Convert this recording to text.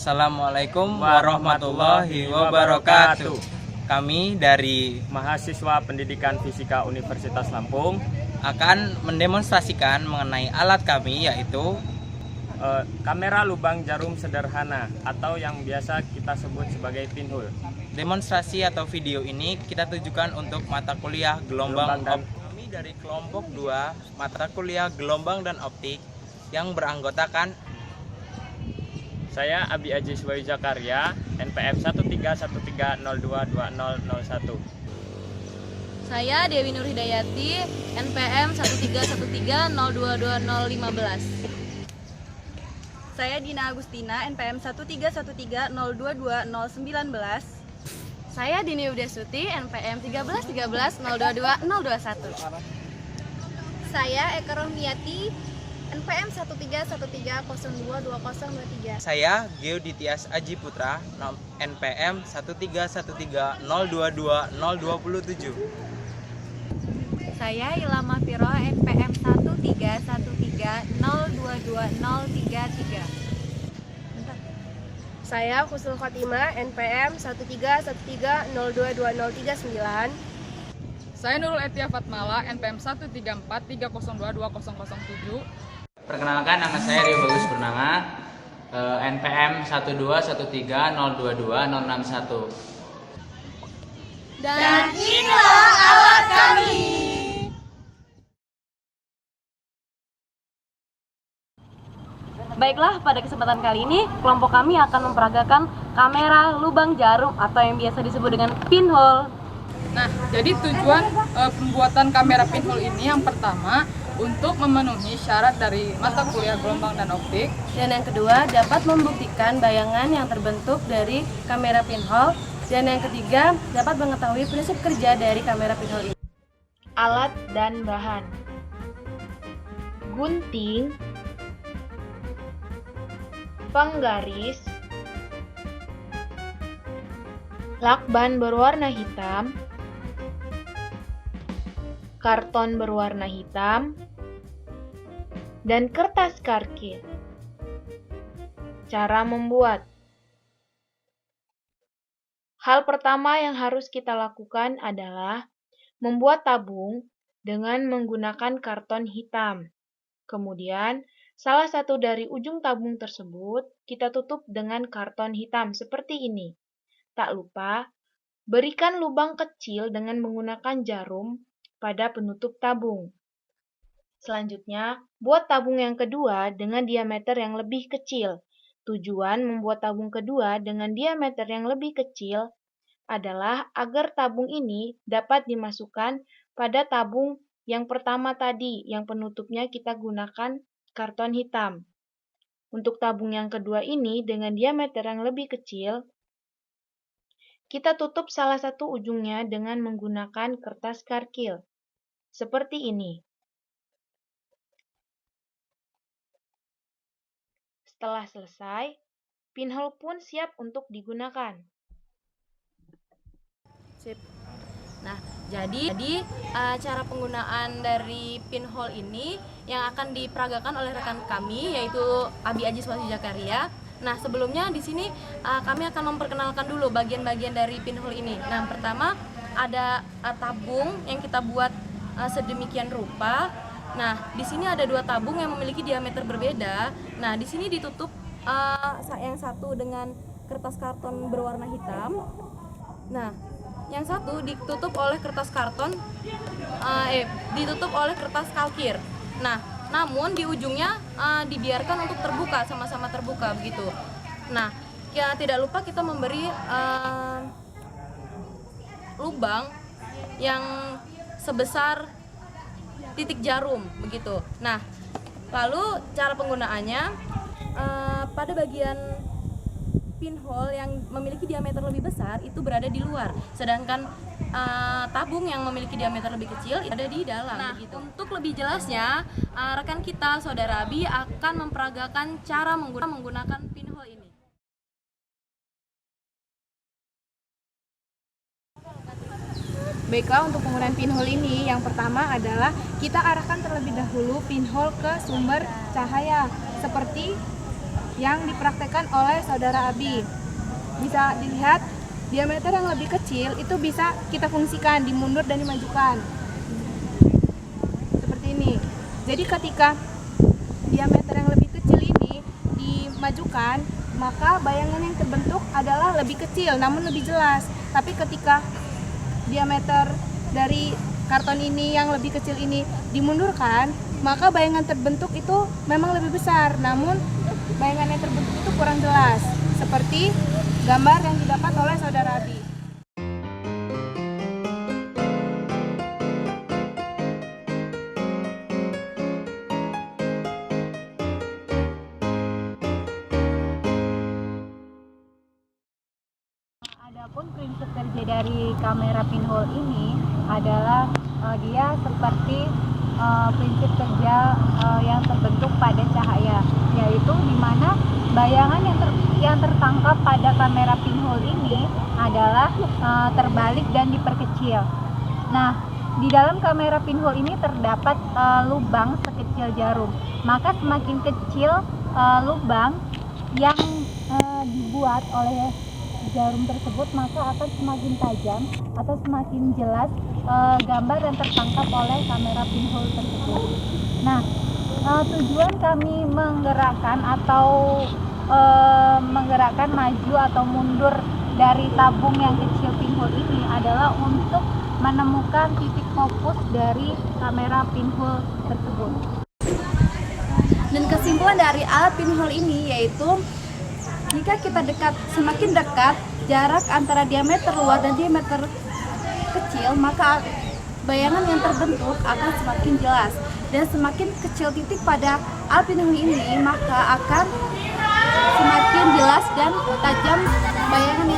Assalamualaikum warahmatullahi wabarakatuh. Kami dari mahasiswa Pendidikan Fisika Universitas Lampung akan mendemonstrasikan mengenai alat kami, yaitu kamera lubang jarum sederhana atau yang biasa kita sebut sebagai pinhole. Demonstrasi atau video ini kita tujukan untuk mata kuliah gelombang dan kami dari kelompok 2 mata kuliah gelombang dan optik yang beranggotakan saya Abi Aji Swayu Zakaria, NPM 1313022001. Saya Dewi Nur Hidayati, NPM 1313022015. Saya Dina Agustina, NPM 1313022019. Saya Dini Udasuti, NPM 13130222021. Saya Eka Rohmiyati, NPM 1313022023. saya Geoditias Aji Putra, NPM 13130222027. Saya Ilham Firo, NPM 13130222033. Saya Husnul Khotimah, NPM 13130222039. Saya Nurul Etia Fatmala, NPM 13430220007. Perkenalkan, nama saya Rio Bagus Purnama, NPM 12130220061. Dan inilah alat kami. Baiklah, pada kesempatan kali ini kelompok kami akan memperagakan kamera lubang jarum atau yang biasa disebut dengan pinhole. Nah, jadi tujuan pembuatan kamera pinhole ini yang pertama untuk memenuhi syarat dari mata kuliah gelombang dan optik. Dan yang kedua, dapat membuktikan bayangan yang terbentuk dari kamera pinhole. Dan yang ketiga, dapat mengetahui prinsip kerja dari kamera pinhole ini. Alat dan bahan: gunting, penggaris, lakban berwarna hitam, karton berwarna hitam, dan kertas karkil. Cara membuat: hal pertama yang harus kita lakukan adalah membuat tabung dengan menggunakan karton hitam. Kemudian, salah satu dari ujung tabung tersebut kita tutup dengan karton hitam seperti ini. Tak lupa, berikan lubang kecil dengan menggunakan jarum pada penutup tabung. Selanjutnya, buat tabung yang kedua dengan diameter yang lebih kecil. Tujuan membuat tabung kedua dengan diameter yang lebih kecil adalah agar tabung ini dapat dimasukkan pada tabung yang pertama tadi, yang penutupnya kita gunakan karton hitam. Untuk tabung yang kedua ini dengan diameter yang lebih kecil, kita tutup salah satu ujungnya dengan menggunakan kertas karkil. Seperti ini. Setelah selesai, pinhole pun siap untuk digunakan. Sip. Nah, jadi cara penggunaan dari pinhole ini yang akan diperagakan oleh rekan kami, yaitu Abi Aji Swayu Zakaria. Nah, sebelumnya di sini kami akan memperkenalkan dulu bagian-bagian dari pinhole ini. Nah, pertama ada tabung yang kita buat sedemikian rupa. Nah, di sini ada 2 tabung yang memiliki diameter berbeda. Nah, di sini ditutup yang satu dengan kertas karton berwarna hitam. Nah, yang satu ditutup oleh kertas karton, ditutup oleh kertas kalkir. Nah, namun di ujungnya dibiarkan untuk terbuka, sama-sama terbuka begitu. Nah, ya tidak lupa kita memberi lubang yang sebesar titik jarum begitu. Nah, lalu cara penggunaannya pada bagian pinhole yang memiliki diameter lebih besar itu berada di luar, sedangkan tabung yang memiliki diameter lebih kecil ada di dalam. Nah, begitu. Untuk lebih jelasnya, rekan kita Saudara Abi akan memperagakan cara menggunakan pinhole ini. Baiklah, untuk penggunaan pinhole ini, yang pertama adalah kita arahkan terlebih dahulu pinhole ke sumber cahaya, seperti yang dipraktekkan oleh saudara Abi. Bisa dilihat diameter yang lebih kecil itu bisa kita fungsikan dimundur dan dimajukan. Seperti ini. Jadi ketika diameter yang lebih kecil ini dimajukan, maka bayangan yang terbentuk adalah lebih kecil namun lebih jelas. Tapi ketika diameter dari karton ini yang lebih kecil ini dimundurkan, maka bayangan terbentuk itu memang lebih besar, namun bayangan yang terbentuk itu kurang jelas, seperti gambar yang didapat oleh saudara Abi. Adapun prinsip kerja dari kamera pinhole ini adalah dia seperti prinsip kerja yang terbentuk pada cahaya, yaitu di mana bayangan yang tertangkap pada kamera pinhole ini adalah terbalik dan diperkecil. Nah, di dalam kamera pinhole ini terdapat lubang sekecil jarum. Maka semakin kecil lubang yang dibuat oleh jarum tersebut, maka akan semakin tajam atau semakin jelas gambar yang tertangkap oleh kamera pinhole tersebut. Nah, tujuan kami menggerakkan maju atau mundur dari tabung yang kecil pinhole ini adalah untuk menemukan titik fokus dari kamera pinhole tersebut. Dan kesimpulan dari alat pinhole ini yaitu jika kita semakin dekat jarak antara diameter luar dan diameter kecil, maka bayangan yang terbentuk akan semakin jelas. Dan semakin kecil titik pada alat pinhole ini, maka akan semakin jelas dan tajam bayangan